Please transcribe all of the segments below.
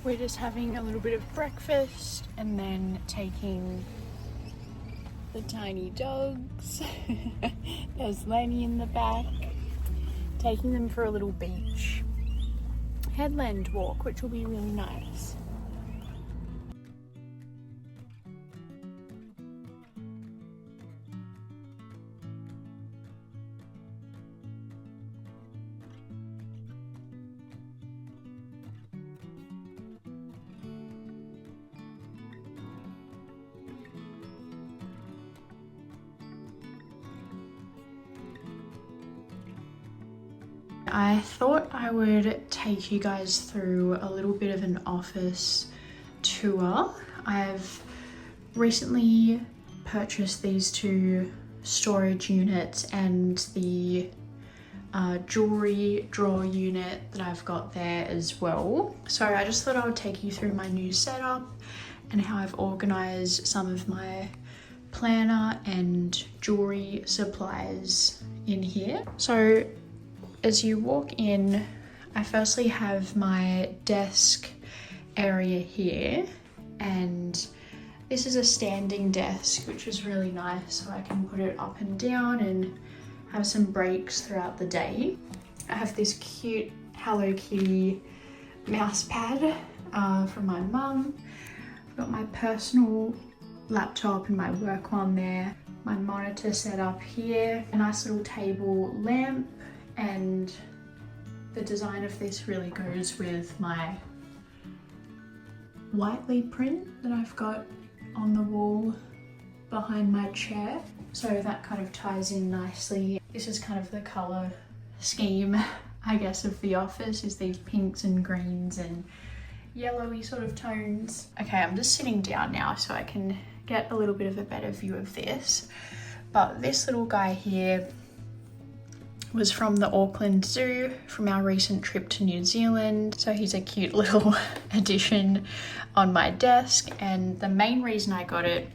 We're just having a little bit of breakfast and then taking the tiny dogs. There's Lenny in the back. Taking them for a little beach headland walk, which will be really nice. I thought I would take you guys through a little bit of an office tour. I've recently purchased these two storage units and the jewelry drawer unit that I've got there as well. So I just thought I would take you through my new setup and how I've organized some of my planner and jewelry supplies in here. So as you walk in, I firstly have my desk area here, and this is a standing desk, which is really nice, so I can put it up and down and have some breaks throughout the day. I have this cute Hello Kitty mouse pad from my mum. I've got my personal laptop and my work one there, my monitor set up here, a nice little table lamp, and the design of this really goes with my Whiteley print that I've got on the wall behind my chair. So that kind of ties in nicely. This is kind of the colour scheme, I guess, of the office, is these pinks and greens and yellowy sort of tones. Okay, I'm just sitting down now so I can get a little bit of a better view of this. But this little guy here was from the Auckland Zoo from our recent trip to New Zealand. So he's a cute little addition on my desk. And the main reason I got it,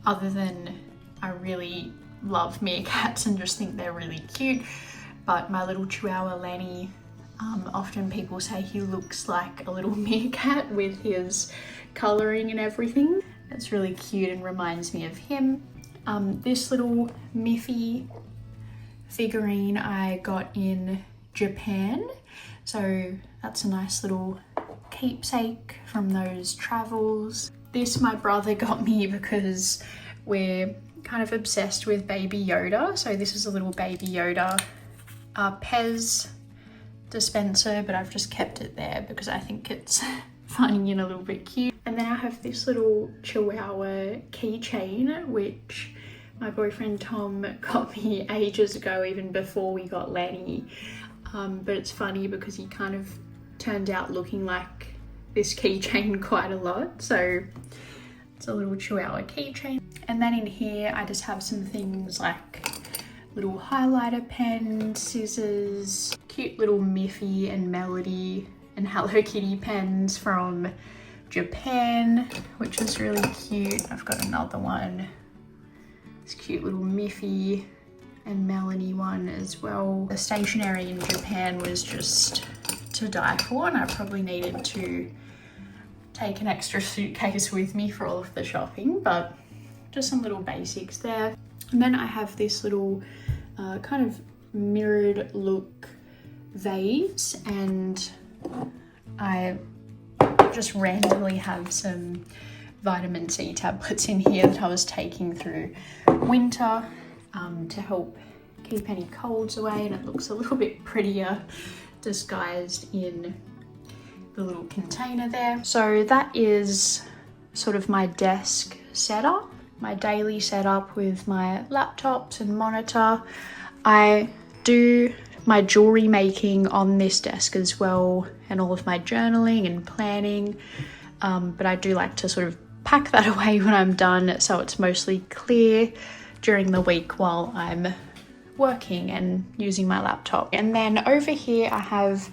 other than I really love meerkats and just think they're really cute, but my little Chihuahua Lenny, often people say he looks like a little meerkat with his colouring and everything. It's really cute and reminds me of him. This little Miffy figurine I got in Japan, so that's a nice little keepsake from those travels. This my brother got me because we're kind of obsessed with Baby Yoda, so this is a little Baby Yoda Pez dispenser, but I've just kept it there because I think it's funny and a little bit cute. And then I have this little Chihuahua keychain, which my boyfriend Tom got me ages ago, even before we got Lenny. But it's funny because he kind of turned out looking like this keychain quite a lot. So it's a little Chihuahua keychain. And then in here, I just have some things like little highlighter pen, scissors, cute little Miffy and Melody and Hello Kitty pens from Japan, which is really cute. I've got another one, this cute little Miffy and Melanie one as well. The stationery in Japan was just to die for, and I probably needed to take an extra suitcase with me for all of the shopping, but just some little basics there. And then I have this little kind of mirrored look vase, and I just randomly have some vitamin C tablets in here that I was taking through winter to help keep any colds away, and it looks a little bit prettier disguised in the little container there. So that is sort of my desk setup, my daily setup with my laptops and monitor. I do my jewelry making on this desk as well, and all of my journaling and planning, but I do like to sort of pack that away when I'm done, so it's mostly clear during the week while I'm working and using my laptop. And then over here I have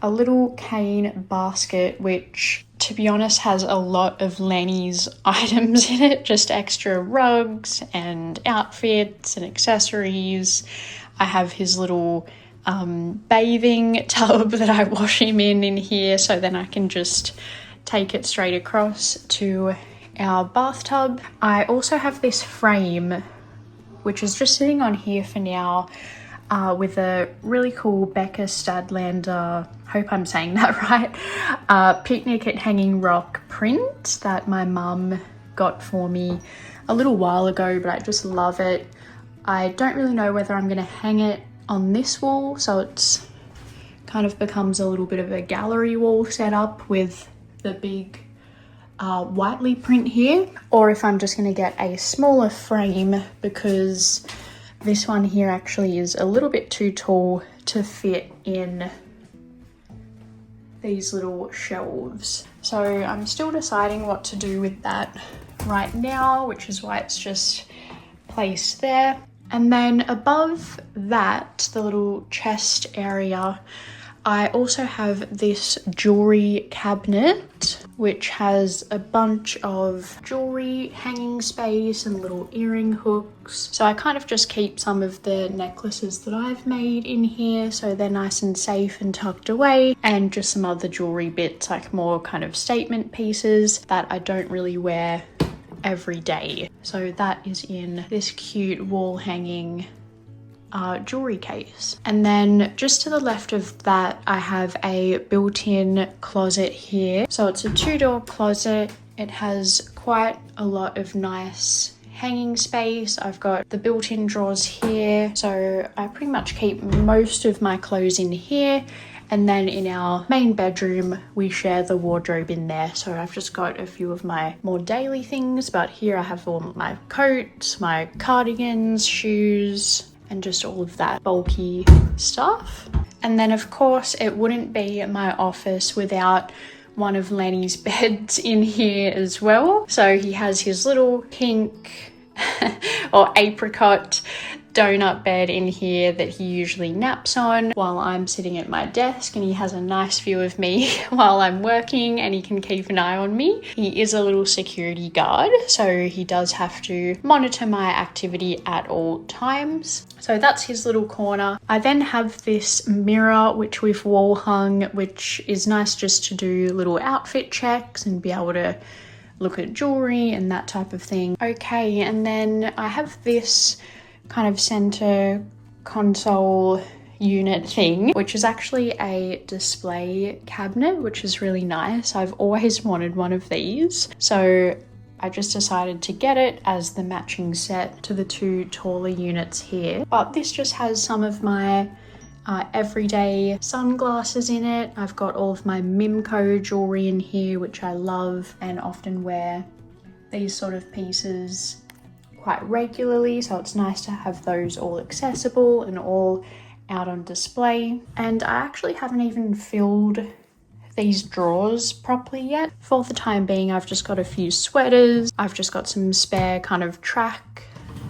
a little cane basket, which to be honest has a lot of Lenny's items in it, just extra rugs and outfits and accessories. I have his little bathing tub that I wash him in here, so then I can just take it straight across to our bathtub. I also have this frame which is just sitting on here for now, with a really cool Becca Stadlander, hope I'm saying that right, Picnic at Hanging Rock print that my mum got for me a little while ago, but I just love it. I don't really know whether I'm going to hang it on this wall, so it's kind of becomes a little bit of a gallery wall setup with the big Whiteley print here, or if I'm just going to get a smaller frame, because this one here actually is a little bit too tall to fit in these little shelves. So I'm still deciding what to do with that right now, which is why it's just placed there. And then above that, the little chest area, I also have this jewelry cabinet, which has a bunch of jewelry hanging space and little earring hooks. So I kind of just keep some of the necklaces that I've made in here, so they're nice and safe and tucked away, and just some other jewelry bits, like more kind of statement pieces that I don't really wear every day. So that is in this cute wall hanging jewelry case. And then just to the left of that, I have a built-in closet here. So it's a 2-door closet. It has quite a lot of nice hanging space. I've got the built-in drawers here, so I pretty much keep most of my clothes in here. And then in our main bedroom, we share the wardrobe in there. So I've just got a few of my more daily things, but here I have all my coats, my cardigans, shoes, and just all of that bulky stuff. And then of course it wouldn't be my office without one of Lenny's beds in here as well. So he has his little pink or apricot donut bed in here that he usually naps on while I'm sitting at my desk, and he has a nice view of me while I'm working, and he can keep an eye on me. He is a little security guard, so he does have to monitor my activity at all times. So that's his little corner. I then have this mirror which we've wall hung, which is nice just to do little outfit checks and be able to look at jewelry and that type of thing. Okay, and then I have this kind of center console unit thing, which is actually a display cabinet, which is really nice. I've always wanted one of these, so I just decided to get it as the matching set to the two taller units here. But this just has some of my everyday sunglasses in it. I've got all of my Mimco jewelry in here, which I love and often wear these sort of pieces quite regularly, so it's nice to have those all accessible and all out on display. And I actually haven't even filled these drawers properly yet. For the time being, I've just got a few sweaters. I've just got some spare kind of track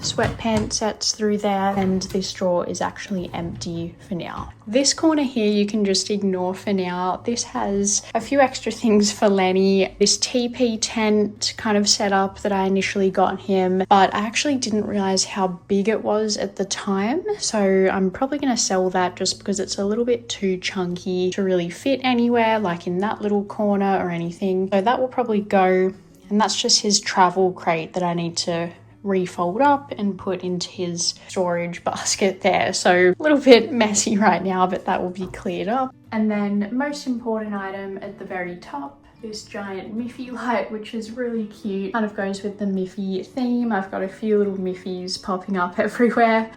sweatpants sets through there, and this drawer is actually empty for now. This corner here you can just ignore for now. This has a few extra things for Lenny. This TP tent kind of setup that I initially got him, but I actually didn't realize how big it was at the time, so I'm probably going to sell that just because it's a little bit too chunky to really fit anywhere, like in that little corner or anything. So that will probably go, and that's just his travel crate that I need to refold up and put into his storage basket there. So a little bit messy right now, but that will be cleared up. And then most important item at the very top, this giant Miffy light, which is really cute, kind of goes with the Miffy theme. I've got a few little Miffys popping up everywhere.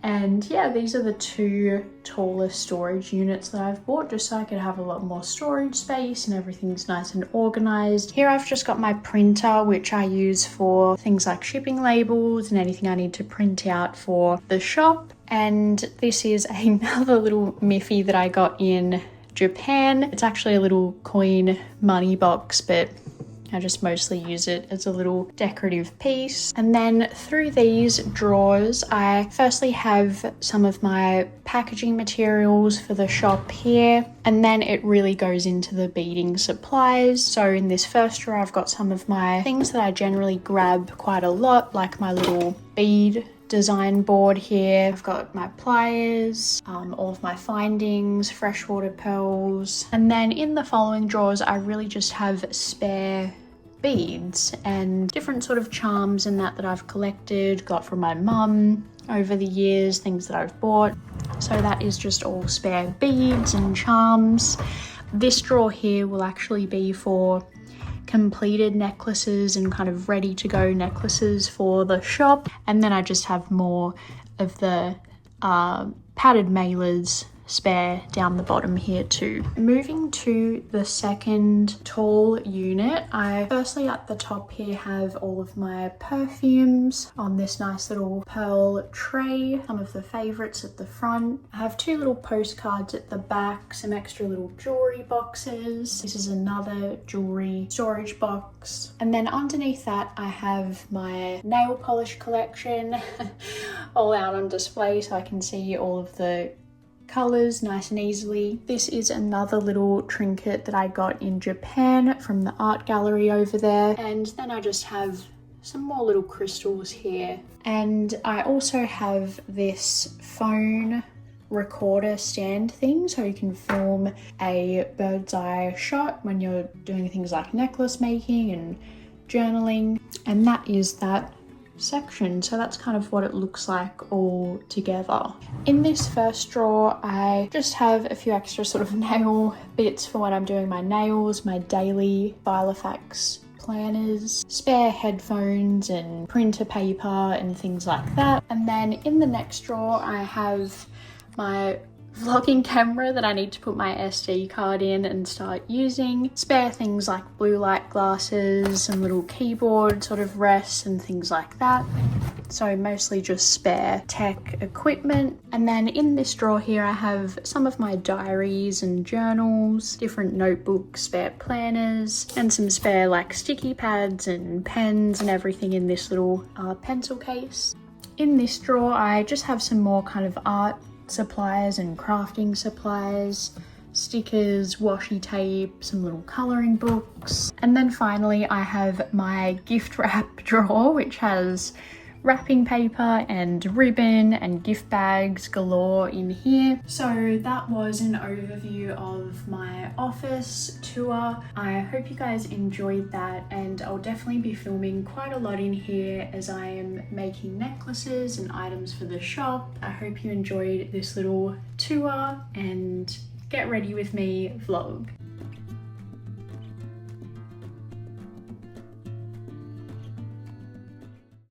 And yeah, these are the two taller storage units that I've bought just so I could have a lot more storage space and everything's nice and organized. Here I've just got my printer, which I use for things like shipping labels and anything I need to print out for the shop. And this is another little Miffy that I got in Japan. It's actually a little coin money box, but I just mostly use it as a little decorative piece. And then through these drawers, I firstly have some of my packaging materials for the shop here, and then it really goes into the beading supplies. So in this first drawer, I've got some of my things that I generally grab quite a lot, like my little bead design board here. I've got my pliers, all of my findings, freshwater pearls. And then in the following drawers, I really just have spare beads and different sort of charms and that I've collected, got from my mum over the years, things that I've bought. So that is just all spare beads and charms. This drawer here will actually be for completed necklaces and kind of ready to go necklaces for the shop. And then I just have more of the padded mailers spare down the bottom here too. Moving to the second tall unit, I firstly at the top here have all of my perfumes on this nice little pearl tray, some of the favorites at the front. I have two little postcards at the back, some extra little jewelry boxes. This is another jewelry storage box. And then underneath that I have my nail polish collection all out on display so I can see all of the colors nice and easily. This is another little trinket that I got in Japan from the art gallery over there. And then I just have some more little crystals here. And I also have this phone recorder stand thing so you can film a bird's eye shot when you're doing things like necklace making and journaling. And that is that section, so that's kind of what it looks like all together. In this first drawer I just have a few extra sort of nail bits for when I'm doing my nails, my daily Filofax planners, spare headphones and printer paper and things like that. And then in the next drawer I have my vlogging camera that I need to put my SD card in and start using, spare things like blue light glasses, some little keyboard sort of rests and things like that. So mostly just spare tech equipment. And then in this drawer here I have some of my diaries and journals, different notebooks, spare planners, and some spare like sticky pads and pens and everything in this little pencil case. In this drawer I just have some more kind of art supplies and crafting supplies, stickers, washi tape, some little colouring books. And then finally I have my gift wrap drawer, which has wrapping paper and ribbon and gift bags galore in here. So that was an overview of my office tour. I hope you guys enjoyed that, and I'll definitely be filming quite a lot in here as I am making necklaces and items for the shop. I hope you enjoyed this little tour and get ready with me vlog.